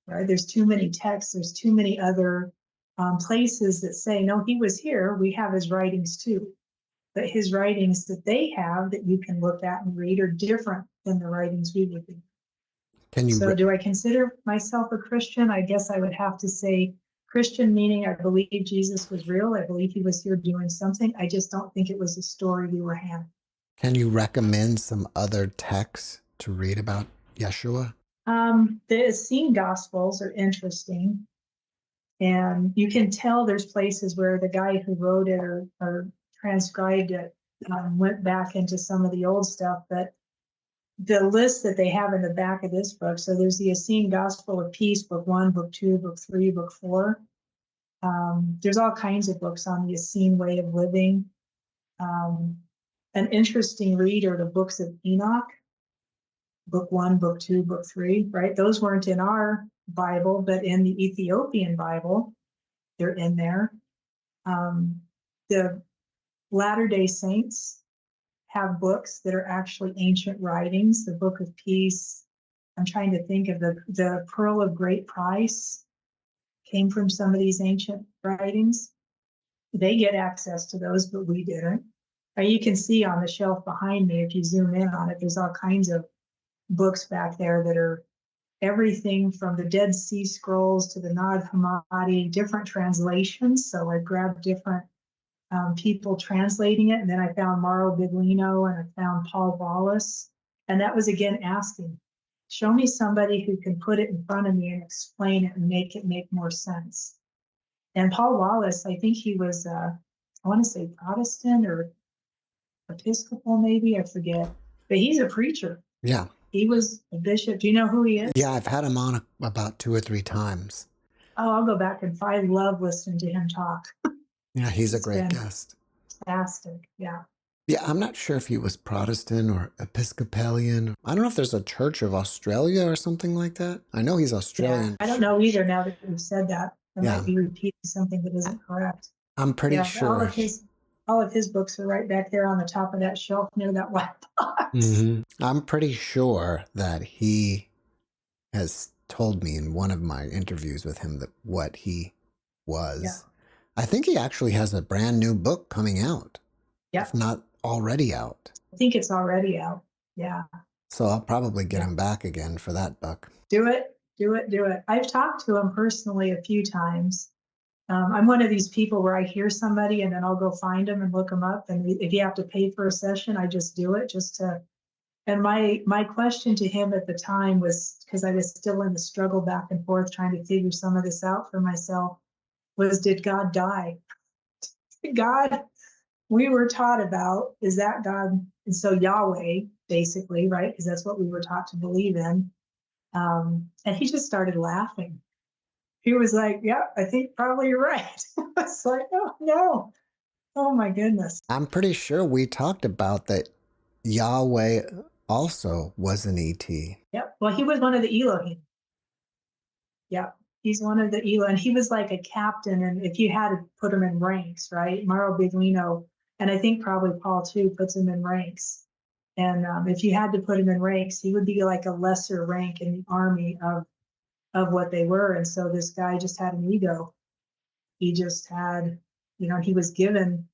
S3: right? There's too many texts, there's too many other places that say, no, he was here, we have his writings too. But his writings that they have that you can look at and read are different than the writings we would be. So do I consider myself a Christian? I guess I would have to say Christian, meaning I believe Jesus was real. I believe he was here doing something. I just don't think it was a story we were handed.
S2: Can you recommend some other texts to read about Yeshua?
S3: The Essene Gospels are interesting. And you can tell there's places where the guy who wrote it or transcribed it went back into some of the old stuff. But the list that they have in the back of this book, so there's the Essene Gospel of Peace, book 1, book 2, book 3, book 4. There's all kinds of books on the Essene way of living. An interesting read are the books of Enoch, book 1, book 2, book 3, right? Those weren't in our Bible, but in the Ethiopian Bible, they're in there. The Latter-day Saints have books that are actually ancient writings. The Book of Peace, I'm trying to think of the Pearl of Great Price came from some of these ancient writings. They get access to those, but we didn't. You can see on the shelf behind me, if you zoom in on it, there's all kinds of books back there that are everything from the Dead Sea Scrolls to the Nag Hammadi, different translations. So I grabbed different people translating it. And then I found Mauro Biglino and I found Paul Wallace. And that was again asking, show me somebody who can put it in front of me and explain it and make it make more sense. And Paul Wallace, I think he was, I want to say Protestant or Episcopal, maybe, I forget. But he's a preacher.
S2: Yeah.
S3: He was a bishop. Do you know who he is?
S2: Yeah, I've had him on about 2 or 3 times.
S3: Oh, I'll go back and I love listening to him talk.
S2: Yeah, he's a
S3: It's
S2: great
S3: been
S2: guest.
S3: fantastic. Yeah.
S2: Yeah, I'm not sure if he was Protestant or Episcopalian. I don't know if there's a Church of Australia or something like that. I know he's
S3: Yeah.
S2: Australian.
S3: I don't know either now that you've said that. I
S2: Yeah,
S3: might be repeating something that isn't correct.
S2: I'm pretty
S3: Yeah,
S2: sure.
S3: all of his books are right back there on the top of that shelf near that white box.
S2: I'm pretty sure that he has told me in one of my interviews with him that what he
S3: Yeah.
S2: was. I think he actually has a brand new book coming out,
S3: Yeah.
S2: if not already out.
S3: I think it's already out. Yeah.
S2: So I'll probably get
S3: Yeah.
S2: him back again for that book.
S3: Do it. Do it. Do it. I've talked to him personally a few times. I'm one of these people where I hear somebody and then I'll go find them and look them up. And if you have to pay for a session, I just do it just to. And my question to him at the time was, because I was still in the struggle back and forth trying to figure some of this out for myself, was did God die? God, we were taught about, is that God? And so Yahweh, basically, right? Because that's what we were taught to believe in. And he just started laughing. He was like, yeah, I think probably you're right. It's like, oh no. Oh my goodness.
S2: I'm pretty sure we talked about that Yahweh also was an ET.
S3: Yep. Well, he was one of the Elohim. Yep. He's one of the Elohim. And he was like a captain. And if you had to put him in ranks, right? Mauro Biglino, and I think probably Paul too, puts him in ranks. And if you had to put him in ranks, he would be like a lesser rank in the army of what they were. And so this guy just had an ego. He just had, he was given,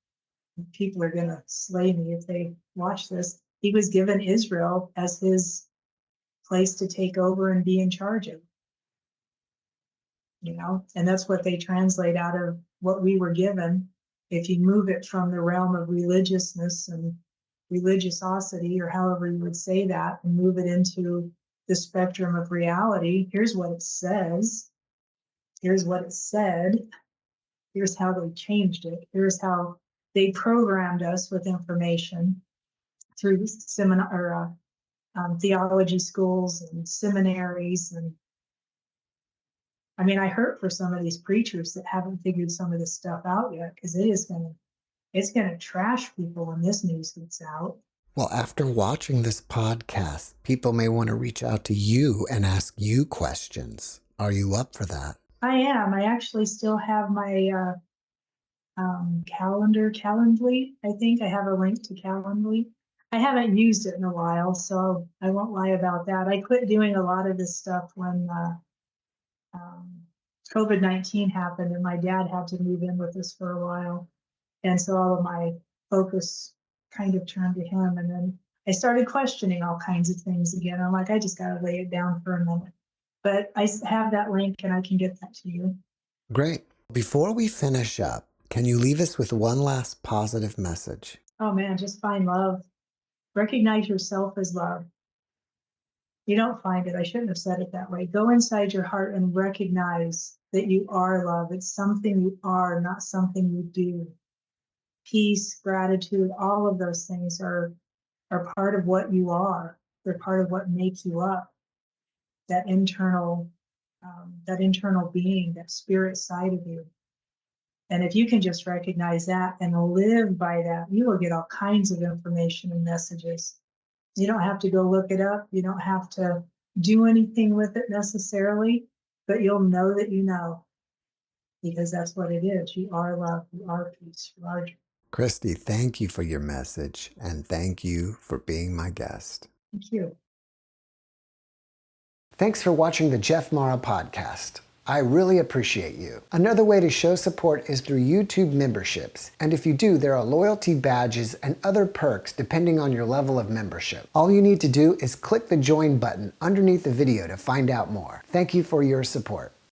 S3: people are going to slay me if they watch this. He was given Israel as his place to take over and be in charge of, and that's what they translate out of what we were given. If you move it from the realm of religiousness and religiosity, or however you would say that, and move it into the spectrum of reality, here's what it says. Here's what it said. Here's how they changed it. Here's how they programmed us with information through seminar or theology schools and seminaries. And I mean, I hurt for some of these preachers that haven't figured some of this stuff out yet, because it's gonna trash people when this news gets out.
S2: Well, after watching this podcast, people may want to reach out to you and ask you questions. Are you up for that?
S3: I am. I actually still have my Calendly. I think I have a link to Calendly. I haven't used it in a while, so I won't lie about that. I quit doing a lot of this stuff when COVID-19 happened, and my dad had to move in with us for a while. And so all of my focus kind of turned to him. And then I started questioning all kinds of things again. I'm like, I just got to lay it down for a minute. But I have that link and I can get that to you.
S2: Great. Before we finish up, can you leave us with one last positive message?
S3: Oh man, just find love. Recognize yourself as love. You don't find it. I shouldn't have said it that way. Go inside your heart and recognize that you are love. It's something you are, not something you do. Peace, gratitude, all of those things are part of what you are. They're part of what makes you up. That internal being, that spirit side of you. And if you can just recognize that and live by that, you will get all kinds of information and messages. You don't have to go look it up. You don't have to do anything with it necessarily, but you'll know that you know, because that's what it is. You are love, you are peace, you are joy.
S2: Christy, thank you for your message, and thank you for being my guest.
S3: Thank you.
S2: Thanks for watching the JeffMara podcast. I really appreciate you. Another way to show support is through YouTube memberships. And if you do, there are loyalty badges and other perks depending on your level of membership. All you need to do is click the join button underneath the video to find out more. Thank you for your support.